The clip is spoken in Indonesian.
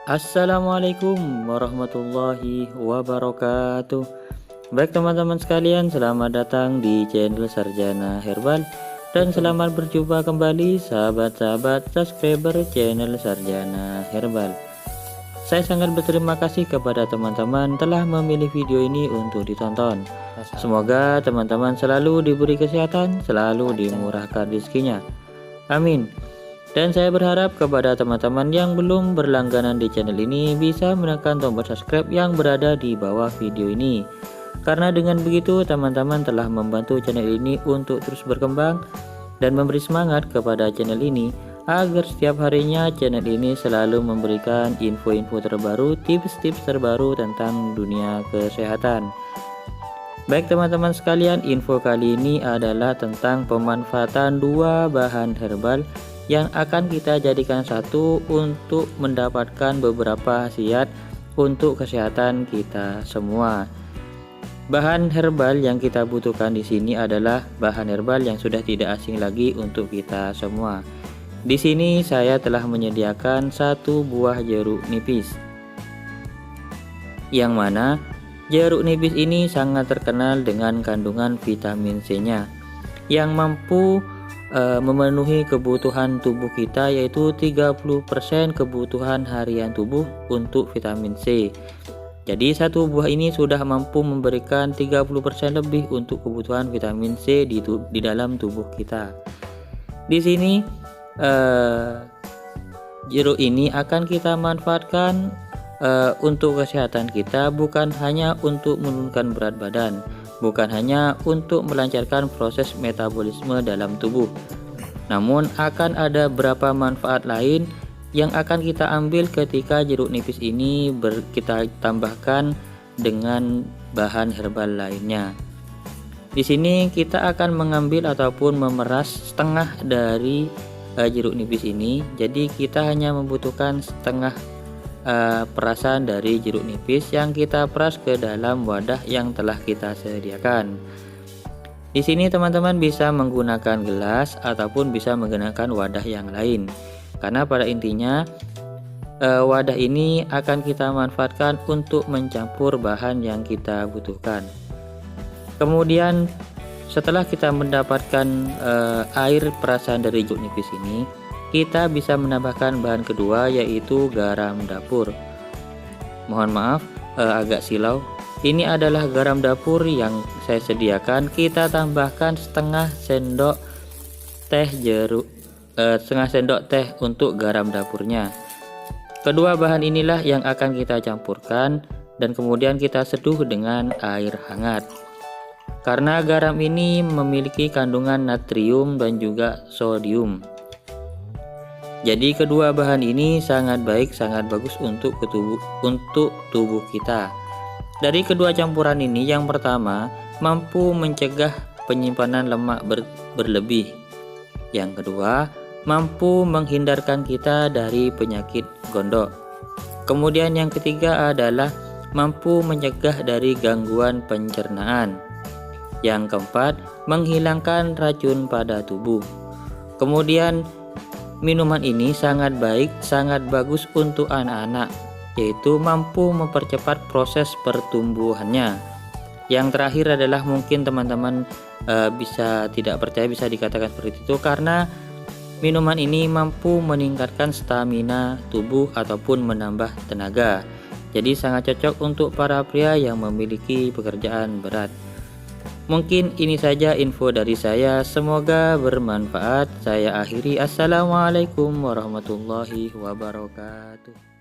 Assalamualaikum warahmatullahi wabarakatuh. Baik teman-teman sekalian, selamat datang di channel Sarjana Herbal dan selamat berjumpa kembali sahabat-sahabat subscriber channel Sarjana Herbal. Saya sangat berterima kasih kepada teman-teman telah memilih video ini untuk ditonton. Semoga teman-teman selalu diberi kesehatan, selalu dimurahkan rezekinya. Amin. Dan saya berharap kepada teman-teman yang belum berlangganan di channel ini bisa menekan tombol subscribe yang berada di bawah video ini. Karena dengan begitu teman-teman telah membantu channel ini untuk terus berkembang dan memberi semangat kepada channel ini agar setiap harinya channel ini selalu memberikan info-info terbaru, tips-tips terbaru tentang dunia kesehatan. Baik teman-teman sekalian, info kali ini adalah tentang pemanfaatan dua bahan herbal yang akan kita jadikan satu untuk mendapatkan beberapa khasiat untuk kesehatan kita semua. Bahan herbal yang kita butuhkan di sini adalah bahan herbal yang sudah tidak asing lagi untuk kita semua. Di sini saya telah menyediakan satu buah jeruk nipis, yang mana jeruk nipis ini sangat terkenal dengan kandungan vitamin C-nya yang mampu memenuhi kebutuhan tubuh kita, yaitu 30% kebutuhan harian tubuh untuk vitamin C. Jadi satu buah ini sudah mampu memberikan 30% lebih untuk kebutuhan vitamin C di dalam tubuh kita. Di sini jeruk ini akan kita manfaatkan untuk kesehatan kita, bukan hanya untuk menurunkan berat badan, bukan hanya untuk melancarkan proses metabolisme dalam tubuh, namun akan ada beberapa manfaat lain yang akan kita ambil ketika jeruk nipis ini kita tambahkan dengan bahan herbal lainnya. Di sini kita akan mengambil ataupun memeras setengah dari jeruk nipis ini. Jadi kita hanya membutuhkan setengah perasan dari jeruk nipis yang kita peras ke dalam wadah yang telah kita sediakan. Di sini teman-teman bisa menggunakan gelas ataupun bisa menggunakan wadah yang lain. Karena pada intinya wadah ini akan kita manfaatkan untuk mencampur bahan yang kita butuhkan. Kemudian setelah kita mendapatkan air perasan dari jeruk nipis ini, kita bisa menambahkan bahan kedua, yaitu garam dapur. Mohon maaf agak silau. Ini adalah garam dapur yang saya sediakan. Kita tambahkan setengah sendok teh untuk garam dapurnya. Kedua bahan inilah yang akan kita campurkan dan kemudian kita seduh dengan air hangat. Karena garam ini memiliki kandungan natrium dan juga sodium. Jadi kedua bahan ini sangat baik, sangat bagus untuk tubuh kita. Dari kedua campuran ini, yang pertama mampu mencegah penyimpanan lemak berlebih. Yang kedua mampu menghindarkan kita dari penyakit gondok. Kemudian yang ketiga adalah mampu mencegah dari gangguan pencernaan. Yang keempat, menghilangkan racun pada tubuh. Kemudian minuman ini sangat baik, sangat bagus untuk anak-anak, yaitu mampu mempercepat proses pertumbuhannya. Yang terakhir adalah mungkin teman-teman bisa tidak percaya, bisa dikatakan seperti itu, karena minuman ini mampu meningkatkan stamina tubuh ataupun menambah tenaga. Jadi sangat cocok untuk para pria yang memiliki pekerjaan berat. Mungkin ini saja info dari saya, semoga bermanfaat. Saya akhiri, assalamualaikum warahmatullahi wabarakatuh.